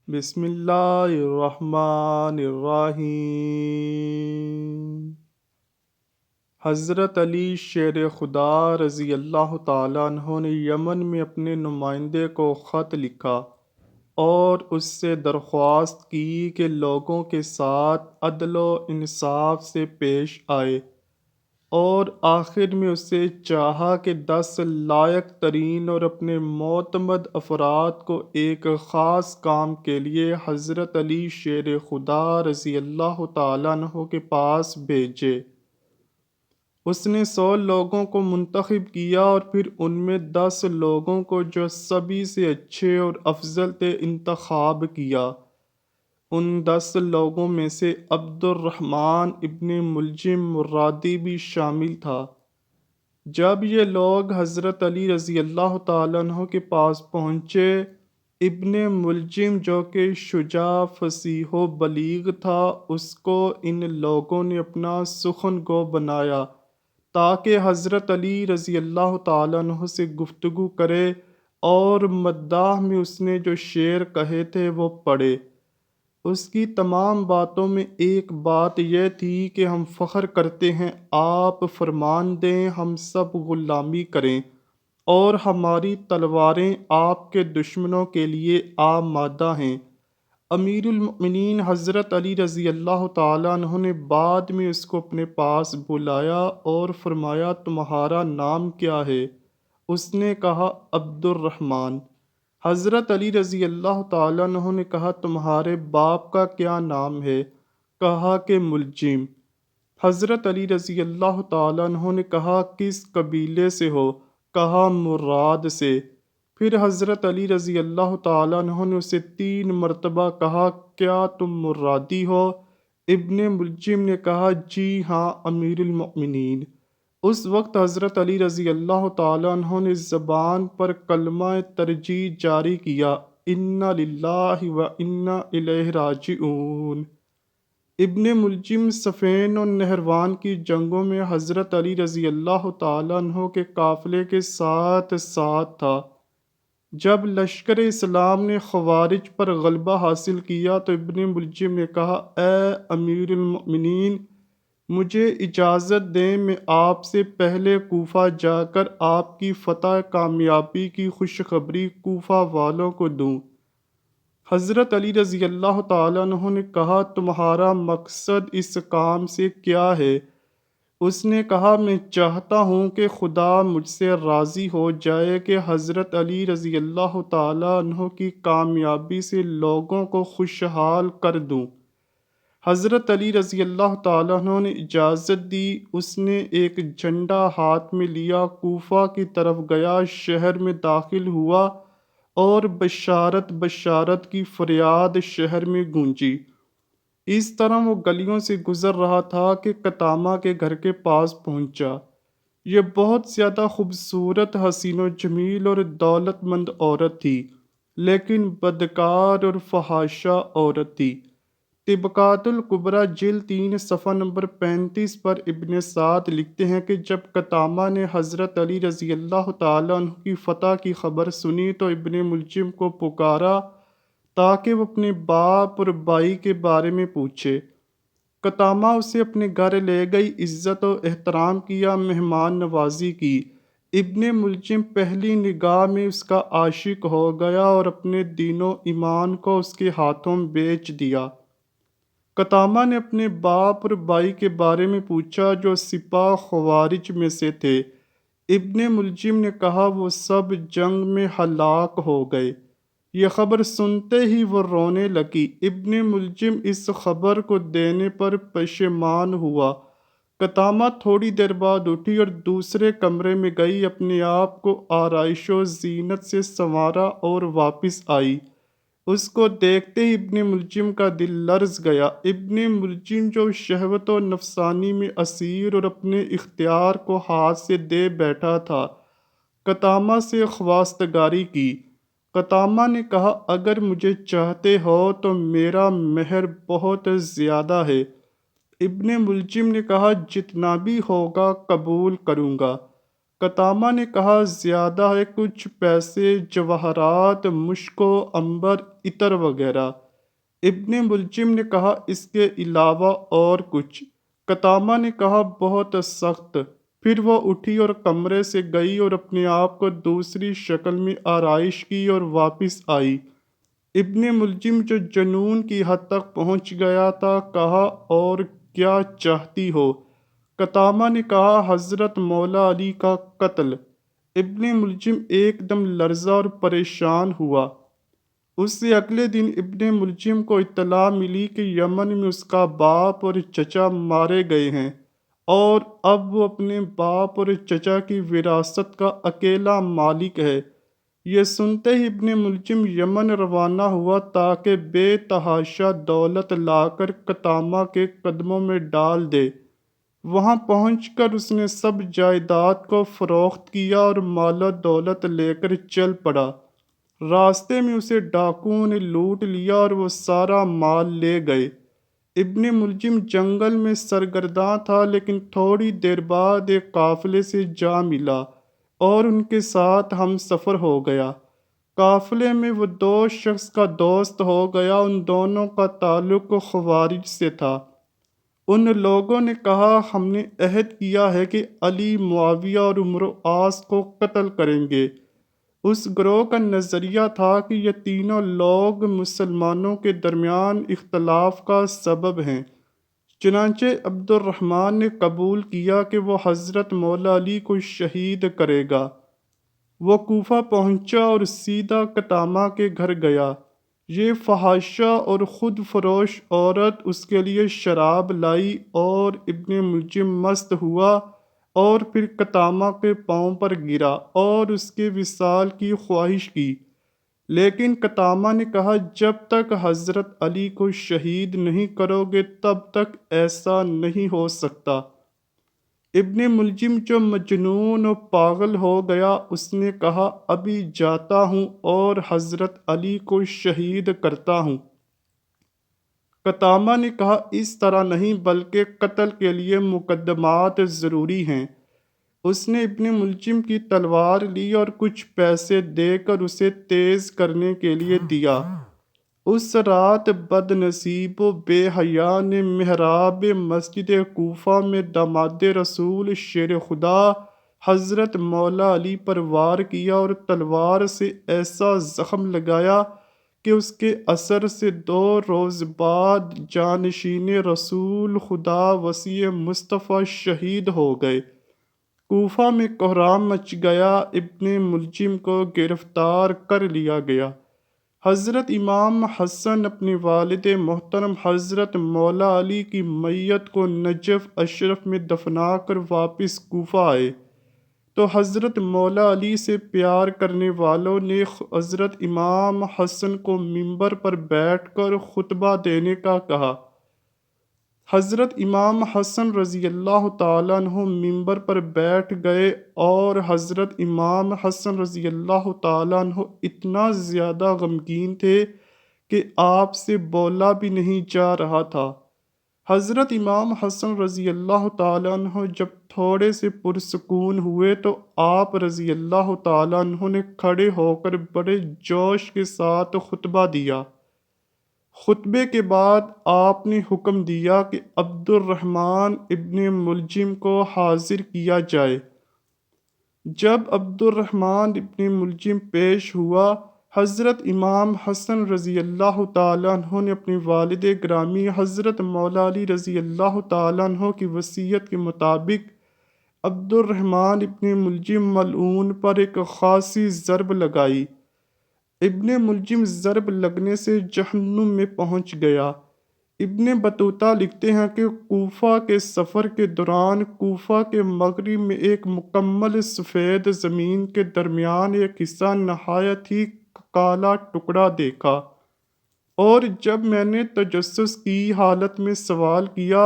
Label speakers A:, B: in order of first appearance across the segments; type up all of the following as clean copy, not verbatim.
A: بسم اللہ الرحمن الرحیم۔ حضرت علی شیر خدا رضی اللہ تعالیٰ عنہ نے یمن میں اپنے نمائندے کو خط لکھا اور اس سے درخواست کی کہ لوگوں کے ساتھ عدل و انصاف سے پیش آئے، اور آخر میں اس سے چاہا کہ 10 لائق ترین اور اپنے معتمد افراد کو ایک خاص کام کے لیے حضرت علی شیر خدا رضی اللہ تعالیٰ عنہ کے پاس بھیجے۔ اس نے 100 لوگوں کو منتخب کیا اور پھر ان میں 10 لوگوں کو جو سبھی سے اچھے اور افضل تھے انتخاب کیا۔ ان 10 لوگوں میں سے عبد الرحمن ابن ملجم مرادی بھی شامل تھا۔ جب یہ لوگ حضرت علی رضی اللہ تعالیٰ عنہ کے پاس پہنچے، ابن ملجم جو کہ شجاع فصیح و بلیغ تھا، اس کو ان لوگوں نے اپنا سخن گو بنایا تاکہ حضرت علی رضی اللہ تعالیٰ عنہ سے گفتگو کرے اور مداح میں اس نے جو شعر کہے تھے وہ پڑھے۔ اس کی تمام باتوں میں ایک بات یہ تھی کہ ہم فخر کرتے ہیں، آپ فرمان دیں ہم سب غلامی کریں، اور ہماری تلواریں آپ کے دشمنوں کے لیے آمادہ ہیں۔ امیر المؤمنین حضرت علی رضی اللہ تعالیٰ عنہ نے بعد میں اس کو اپنے پاس بلایا اور فرمایا، تمہارا نام کیا ہے؟ اس نے کہا، عبد الرحمن۔ حضرت علی رضی اللہ تعالیٰ عنہ نے کہا، تمہارے باپ کا کیا نام ہے؟ کہا کہ ملجم۔ حضرت علی رضی اللہ تعالیٰ عنہ نے کہا، کس قبیلے سے ہو؟ کہا، مراد سے۔ پھر حضرت علی رضی اللہ تعالیٰ عنہ نے اسے 3 مرتبہ کہا، کیا تم مرادی ہو؟ ابن ملجم نے کہا، جی ہاں امیر المؤمنین۔ اس وقت حضرت علی رضی اللہ تعالیٰ عنہ نے زبان پر کلمہ ترجیح جاری کیا، انا للہ و انا الیہ راجعون۔ ابن ملجم صفین اور نہروان کی جنگوں میں حضرت علی رضی اللہ تعالیٰ عنہ کے قافلے کے ساتھ تھا۔ جب لشکر اسلام نے خوارج پر غلبہ حاصل کیا تو ابن ملجم نے کہا، اے امیر المؤمنین، مجھے اجازت دیں میں آپ سے پہلے کوفہ جا کر آپ کی فتح کامیابی کی خوشخبری کوفہ والوں کو دوں۔ حضرت علی رضی اللہ تعالیٰ عنہ نے کہا، تمہارا مقصد اس کام سے کیا ہے؟ اس نے کہا، میں چاہتا ہوں کہ خدا مجھ سے راضی ہو جائے کہ حضرت علی رضی اللہ تعالیٰ عنہ کی کامیابی سے لوگوں کو خوشحال کر دوں۔ حضرت علی رضی اللہ تعالیٰ عنہ نے اجازت دی۔ اس نے ایک جھنڈا ہاتھ میں لیا، کوفہ کی طرف گیا، شہر میں داخل ہوا اور بشارت بشارت کی فریاد شہر میں گونجی۔ اس طرح وہ گلیوں سے گزر رہا تھا کہ قطامہ کے گھر کے پاس پہنچا۔ یہ بہت زیادہ خوبصورت، حسین و جمیل اور دولت مند عورت تھی، لیکن بدکار اور فحاشہ عورت تھی۔ طبقات الکبریٰ جلد 3 صفحہ نمبر 35 پر ابن سعد لکھتے ہیں کہ جب قطامہ نے حضرت علی رضی اللہ تعالیٰ عنہ کی فتح کی خبر سنی تو ابن ملجم کو پکارا تاکہ وہ اپنے باپ اور بھائی کے بارے میں پوچھے۔ قطامہ اسے اپنے گھر لے گئی، عزت و احترام کیا، مہمان نوازی کی۔ ابن ملجم پہلی نگاہ میں اس کا عاشق ہو گیا اور اپنے دین و ایمان کو اس کے ہاتھوں بیچ دیا۔ قطامہ نے اپنے باپ اور بھائی کے بارے میں پوچھا جو سپاہ خوارج میں سے تھے۔ ابن ملجم نے کہا، وہ سب جنگ میں ہلاک ہو گئے۔ یہ خبر سنتے ہی وہ رونے لگی۔ ابن ملجم اس خبر کو دینے پر پشیمان ہوا۔ قطامہ تھوڑی دیر بعد اٹھی اور دوسرے کمرے میں گئی، اپنے آپ کو آرائش و زینت سے سنوارا اور واپس آئی۔ اس کو دیکھتے ہی ابن ملجم کا دل لرز گیا۔ ابن ملجم جو شہوت و نفسانی میں اسیر اور اپنے اختیار کو ہاتھ سے دے بیٹھا تھا، قطامہ سے خواستگاری کی۔ قطامہ نے کہا، اگر مجھے چاہتے ہو تو میرا مہر بہت زیادہ ہے۔ ابن ملجم نے کہا، جتنا بھی ہوگا قبول کروں گا۔ قتامہ نے کہا زیادہ ہے، کچھ پیسے، جواہرات، مشک و عنبر، عطر وغیرہ۔ ابن ملجم نے کہا اس کے علاوہ اور کچھ؟ قتامہ نے کہا بہت سخت۔ پھر وہ اٹھی اور کمرے سے گئی اور اپنے آپ کو دوسری شکل میں آرائش کی اور واپس آئی۔ ابن ملجم جو جنون کی حد تک پہنچ گیا تھا کہا اور کیا چاہتی ہو؟ قتامہ نے کہا حضرت مولا علی کا قتل۔ ابن ملجم ایک دم لرزا اور پریشان ہوا۔ اس سے اگلے دن ابن ملجم کو اطلاع ملی کہ یمن میں اس کا باپ اور چچا مارے گئے ہیں اور اب وہ اپنے باپ اور چچا کی وراثت کا اکیلا مالک ہے۔ یہ سنتے ہی ابن ملجم یمن روانہ ہوا تاکہ بے تحاشا دولت لا کر قتامہ کے قدموں میں ڈال دے۔ وہاں پہنچ کر اس نے سب جائیداد کو فروخت کیا اور مال و دولت لے کر چل پڑا۔ راستے میں اسے ڈاکوؤں نے لوٹ لیا اور وہ سارا مال لے گئے۔ ابن ملجم جنگل میں سرگرداں تھا، لیکن تھوڑی دیر بعد ایک قافلے سے جا ملا اور ان کے ساتھ ہم سفر ہو گیا۔ قافلے میں وہ دو شخص کا دوست ہو گیا، ان دونوں کا تعلق خوارج سے تھا۔ ان لوگوں نے کہا ہم نے عہد کیا ہے کہ علی، معاویہ اور عمرو عاص کو قتل کریں گے۔ اس گروہ کا نظریہ تھا کہ یہ تینوں لوگ مسلمانوں کے درمیان اختلاف کا سبب ہیں۔ چنانچہ عبد الرحمن نے قبول کیا کہ وہ حضرت مولا علی کو شہید کرے گا۔ وہ کوفہ پہنچا اور سیدھا قتامہ کے گھر گیا۔ یہ فحاشہ اور خود فروش عورت اس کے لیے شراب لائی اور ابن ملجم مست ہوا اور پھر قتامہ کے پاؤں پر گرا اور اس کے وصال کی خواہش کی، لیکن قتامہ نے کہا جب تک حضرت علی کو شہید نہیں کرو گے تب تک ایسا نہیں ہو سکتا۔ ابن ملجم جو مجنون و پاگل ہو گیا، اس نے کہا ابھی جاتا ہوں اور حضرت علی کو شہید کرتا ہوں۔ قتامہ نے کہا اس طرح نہیں، بلکہ قتل کے لیے مقدمات ضروری ہیں۔ اس نے ابن ملجم کی تلوار لی اور کچھ پیسے دے کر اسے تیز کرنے کے لیے دیا۔ اس رات بد نصیب و بے حیا نے محراب مسجد کوفہ میں داماد رسول شیر خدا حضرت مولا علی پر وار کیا اور تلوار سے ایسا زخم لگایا کہ اس کے اثر سے 2 روز بعد جانشین رسول خدا وسیع مصطفیٰ شہید ہو گئے۔ کوفہ میں کوہرام مچ گیا، ابن ملجم کو گرفتار کر لیا گیا۔ حضرت امام حسن اپنے والد محترم حضرت مولا علی کی میت کو نجف اشرف میں دفنا کر واپس کوفہ آئے تو حضرت مولا علی سے پیار کرنے والوں نے حضرت امام حسن کو منبر پر بیٹھ کر خطبہ دینے کا کہا۔ حضرت امام حسن رضی اللہ تعالیٰ عنہ منبر پر بیٹھ گئے اور حضرت امام حسن رضی اللہ تعالیٰ عنہ اتنا زیادہ غمگین تھے کہ آپ سے بولا بھی نہیں جا رہا تھا۔ حضرت امام حسن رضی اللہ تعالیٰ عنہ جب تھوڑے سے پرسکون ہوئے تو آپ رضی اللہ تعالیٰ عنہ نے کھڑے ہو کر بڑے جوش کے ساتھ خطبہ دیا۔ خطبے کے بعد آپ نے حکم دیا کہ عبد الرحمن ابن ملجم کو حاضر کیا جائے۔ جب عبد الرحمن ابن ملجم پیش ہوا، حضرت امام حسن رضی اللہ تعالیٰ عنہ نے اپنے والد گرامی حضرت مولا علی رضی اللہ تعالیٰ عنہ کی وصیت کے مطابق عبد الرحمن ابن ملجم ملعون پر ایک خاصی ضرب لگائی۔ ابن ملجم ضرب لگنے سے جہنم میں پہنچ گیا۔ ابن بطوطہ لکھتے ہیں کہ کوفہ کے سفر کے دوران کوفہ کے مغرب میں ایک مکمل سفید زمین کے درمیان ایک حصہ نہایت ہی کالا ٹکڑا دیکھا، اور جب میں نے تجسس کی حالت میں سوال کیا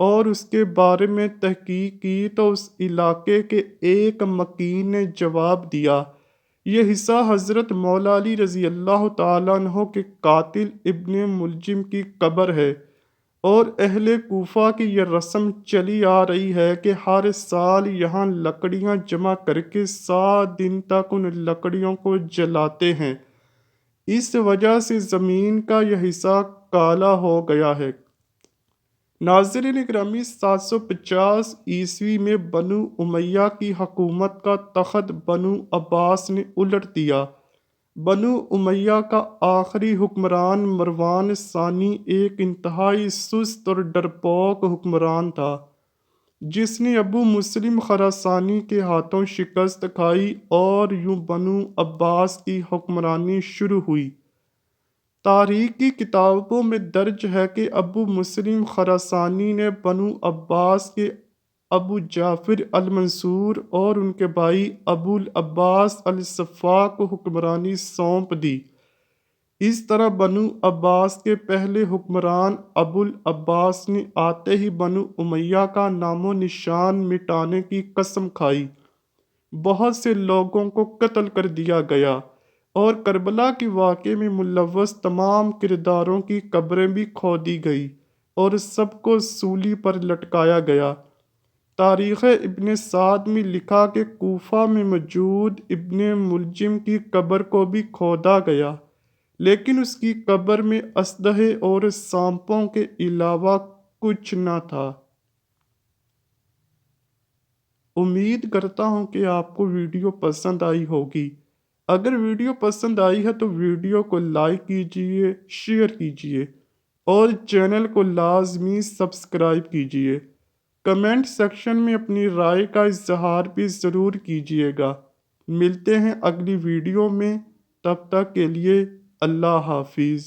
A: اور اس کے بارے میں تحقیق کی تو اس علاقے کے ایک مکین نے جواب دیا یہ حصہ حضرت مولا علی رضی اللہ تعالیٰ عنہ کے قاتل ابن ملجم کی قبر ہے۔ اور اہل کوفہ کی یہ رسم چلی آ رہی ہے کہ ہر سال یہاں لکڑیاں جمع کر کے 7 دن تک ان لکڑیوں کو جلاتے ہیں۔ اس وجہ سے زمین کا یہ حصہ کالا ہو گیا ہے۔ ناظرین اکرامی، 750 عیسوی میں بنو امیہ کی حکومت کا تخت بنو عباس نے الٹ دیا۔ بنو امیہ کا آخری حکمران مروان ثانی ایک انتہائی سست اور ڈرپوک حکمران تھا، جس نے ابو مسلم خراسانی کے ہاتھوں شکست کھائی اور یوں بنو عباس کی حکمرانی شروع ہوئی۔ تاریخ کی کتابوں میں درج ہے کہ ابو مسلم خراسانی نے بنو عباس کے ابو جعفر المنصور اور ان کے بھائی ابو العباس الصفا کو حکمرانی سونپ دی۔ اس طرح بنو عباس کے پہلے حکمران ابو العباس نے آتے ہی بنو امیہ کا نام و نشان مٹانے کی قسم کھائی۔ بہت سے لوگوں کو قتل کر دیا گیا اور کربلا کے واقعے میں ملوث تمام کرداروں کی قبریں بھی کھودی گئی اور سب کو سولی پر لٹکایا گیا۔ تاریخ ابن سعد میں لکھا کہ کوفہ میں موجود ابن ملجم کی قبر کو بھی کھودا گیا، لیکن اس کی قبر میں اسلحے اور سانپوں کے علاوہ کچھ نہ تھا۔ امید کرتا ہوں کہ آپ کو ویڈیو پسند آئی ہوگی۔ اگر ویڈیو پسند آئی ہے تو ویڈیو کو لائک کیجئے، شیئر کیجئے اور چینل کو لازمی سبسکرائب کیجئے۔ کمنٹ سیکشن میں اپنی رائے کا اظہار بھی ضرور کیجئے گا۔ ملتے ہیں اگلی ویڈیو میں، تب تک کے لیے اللہ حافظ۔